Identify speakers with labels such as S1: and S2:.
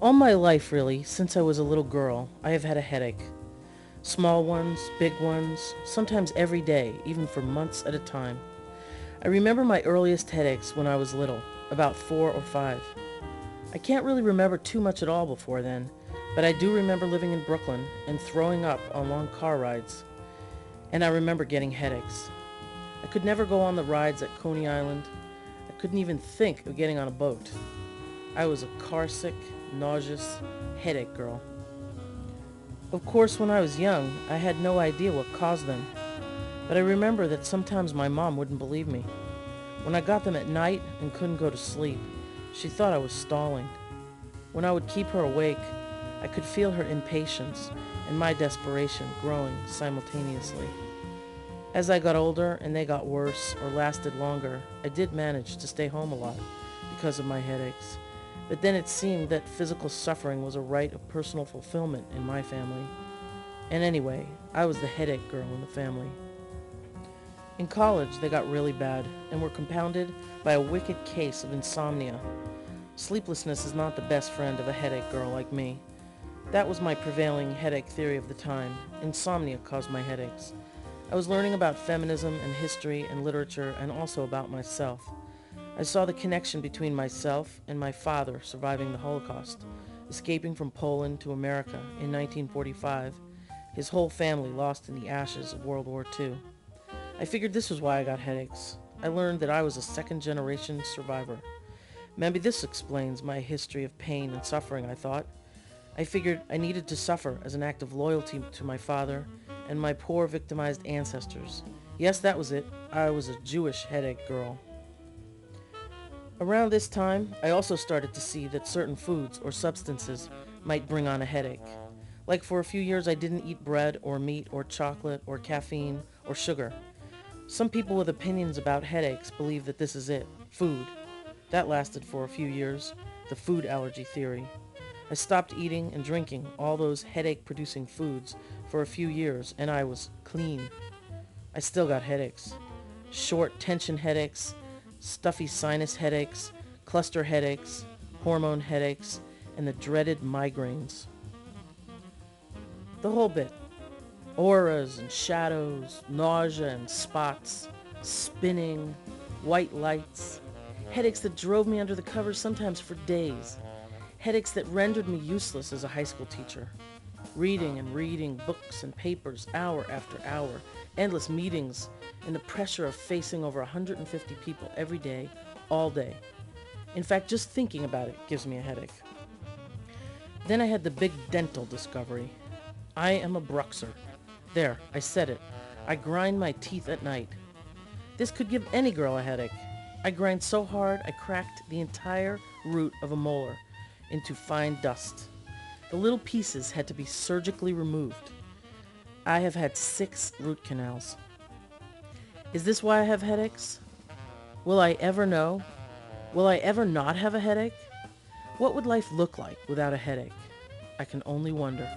S1: All my life, really, since I was a little girl, I have had a headache. Small ones, big ones, sometimes every day, even for months at a time. I remember my earliest headaches when I was little, about 4 or 5. I can't really remember too much at all before then, but I do remember living in Brooklyn and throwing up on long car rides. And I remember getting headaches. I could never go on the rides at Coney Island. I couldn't even think of getting on a boat. I was a car-sick, nauseous headache girl. Of course, when I was young, I had no idea what caused them, but I remember that sometimes my mom wouldn't believe me. When I got them at night and couldn't go to sleep, she thought I was stalling. When I would keep her awake, I could feel her impatience and my desperation growing simultaneously. As I got older and they got worse or lasted longer, I did manage to stay home a lot because of my headaches. But then it seemed that physical suffering was a rite of personal fulfillment in my family. And anyway, I was the headache girl in the family. In college, they got really bad and were compounded by a wicked case of insomnia. Sleeplessness is not the best friend of a headache girl like me. That was my prevailing headache theory of the time. Insomnia caused my headaches. I was learning about feminism and history and literature and also about myself. I saw the connection between myself and my father surviving the Holocaust, escaping from Poland to America in 1945, his whole family lost in the ashes of World War II. I figured this was why I got headaches. I learned that I was a second-generation survivor. Maybe this explains my history of pain and suffering, I thought. I figured I needed to suffer as an act of loyalty to my father and my poor victimized ancestors. Yes, that was it. I was a Jewish headache girl. Around this time, I also started to see that certain foods or substances might bring on a headache. Like for a few years I didn't eat bread or meat or chocolate or caffeine or sugar. Some people with opinions about headaches believe that this is it, food. That lasted for a few years, the food allergy theory. I stopped eating and drinking all those headache-producing foods for a few years and I was clean. I still got headaches. Short tension headaches, stuffy sinus headaches, cluster headaches, hormone headaches, and the dreaded migraines. The whole bit. Auras and shadows, nausea and spots, spinning, white lights. Headaches that drove me under the covers sometimes for days. Headaches that rendered me useless as a high school teacher. Reading and reading books and papers hour after hour, endless meetings, and the pressure of facing over 150 people every day, all day. In fact, just thinking about it gives me a headache. Then I had the big dental discovery. I am a bruxer. There, I said it. I grind my teeth at night. This could give any girl a headache. I grind so hard I cracked the entire root of a molar into fine dust. The little pieces had to be surgically removed. I have had 6 root canals. Is this why I have headaches? Will I ever know? Will I ever not have a headache? What would life look like without a headache? I can only wonder.